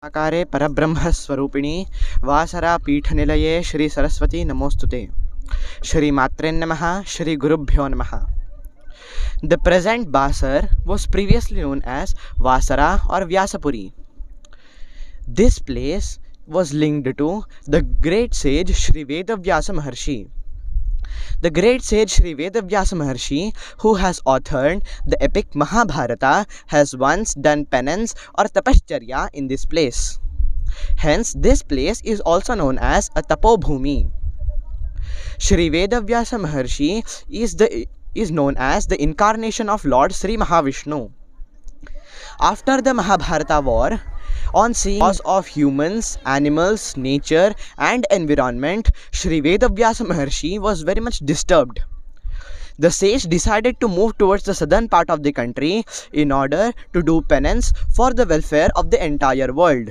आकारे परब्रह्मस्वरूपिणी वासरापीठनिलये श्री सरस्वती नमोस्तुते। श्रीमात्रे नमः। श्री गुरुभ्यो नमः। The present Basar was previously known as Vasara or Vyasapuri. This place was linked to the great sage Shri Vedavyasa Maharshi. The great sage Shri Vedavyasa Maharshi, who has authored the epic Mahabharata, has once done penance or tapashcharya in this place. Hence, this place is also known as a Tapobhumi. Shri Vedavyasa Maharshi is known as the incarnation of Lord Sri Mahavishnu. After the Mahabharata war, on seeing the loss of humans, animals, nature and environment, Shri Vedavyasa Maharshi was very much disturbed. The sage decided to move towards the southern part of the country in order to do penance for the welfare of the entire world.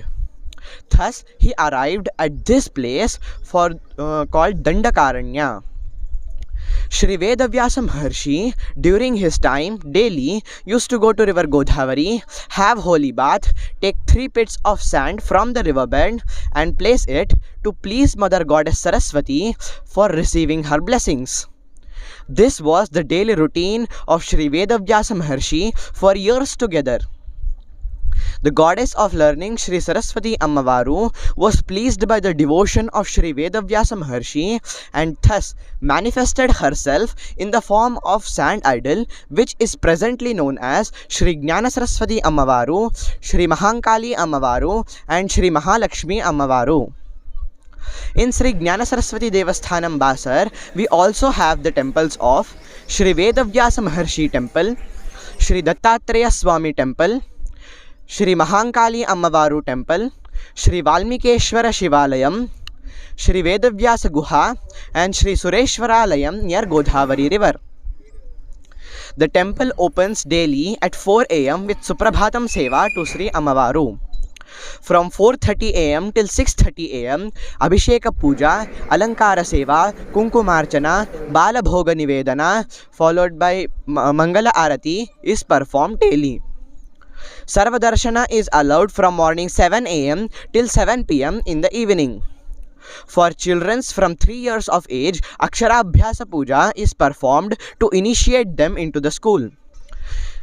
Thus, he arrived at this place called Dandakaranya. Shri Vedavyasa Maharshi, during his time, daily used to go to river Godavari, have holy bath, take 3 pits of sand from the riverbed and place it to please Mother Goddess Saraswati for receiving her blessings. This was the daily routine of Shri Vedavyasa Maharshi for years together. The goddess of learning Shri Saraswati Ammavaru was pleased by the devotion of Shri Vedavyasa Maharshi and thus manifested herself in the form of sand idol, which is presently known as Shri Jnana Saraswati Ammavaru, Shri Mahankali Ammavaru and Shri Mahalakshmi Ammavaru. In Shri Jnana Saraswati Devasthanam Basar, we also have the temples of Shri Vedavyasa Maharshi Temple, Shri Dattatreya Swami Temple, Shri Mahankali Ammavaru Temple, Shri Valmikeshwara Shivalayam, Shri Vedavyasa Guha and Shri Sureshwaralayam near Godavari River. The temple opens daily at 4 am with Suprabhatam Seva to Shri Ammavaru. From 4:30 am till 6:30 am, Abhisheka Puja, Alankara Seva, Kunkumarchana, Bala Bhoga Nivedana, followed by Mangala Arati is performed daily. Sarvadarshana is allowed from morning 7 am till 7 pm in the evening. For children from 3 years of age, Aksharabhyasa Puja is performed to initiate them into the school.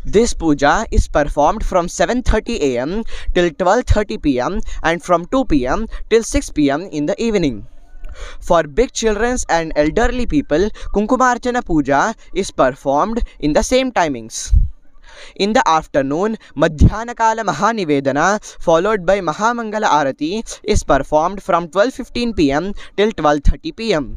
This puja is performed from 7:30 am till 12:30 pm and from 2 pm till 6 pm in the evening. For big children and elderly people, Kunkumarchana Puja is performed in the same timings. In the afternoon, Madhyanakala Mahanivedana followed by Mahamangala Arati is performed from 12:15 pm till 12:30 pm.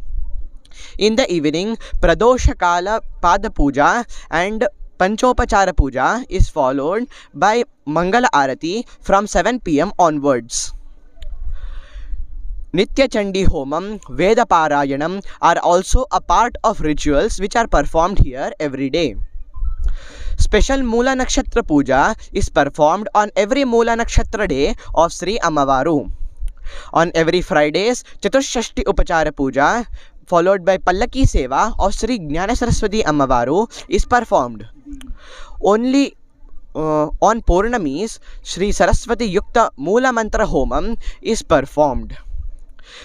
In the evening, Pradoshakala Pada Puja and Panchopachara Puja is followed by Mangala Arati from 7 pm onwards. Nitya Chandi Homam, Veda Parayanam are also a part of rituals which are performed here every day. Special Mula Nakshatra Puja is performed on every Mula Nakshatra day of Sri Ammavaru. On every Fridays, Chaturshashti Upachara Puja followed by Pallaki Seva of Sri Jnana Saraswati Ammavaru is performed. Only on Purnamis, Sri Saraswati Yukta Mula Mantra Homam is performed.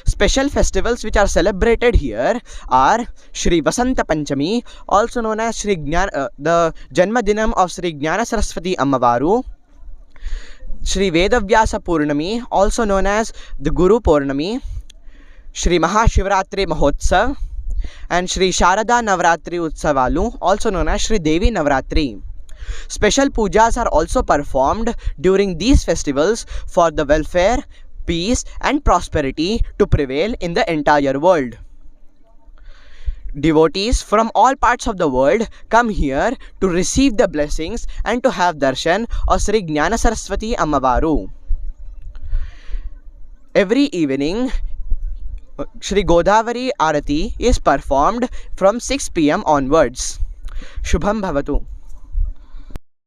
Special festivals which are celebrated here are Shri Vasanta Panchami, also known as the Janma Dinam of Shri Jnana Saraswati Ammavaru, Shri Vedavyasa Purnami, also known as the Guru Purnami, Shri Mahashivratri Mahotsav, and Shri Sharada Navratri Utsavalu, also known as Shri Devi Navratri. Special pujas are also performed during these festivals for the welfare, peace and prosperity to prevail in the entire world. Devotees from all parts of the world come here to receive the blessings and to have darshan of Sri Jnana Saraswati Ammavaru. Every evening, Shri Godavari Arati is performed from 6 pm onwards. Shubham Bhavatu.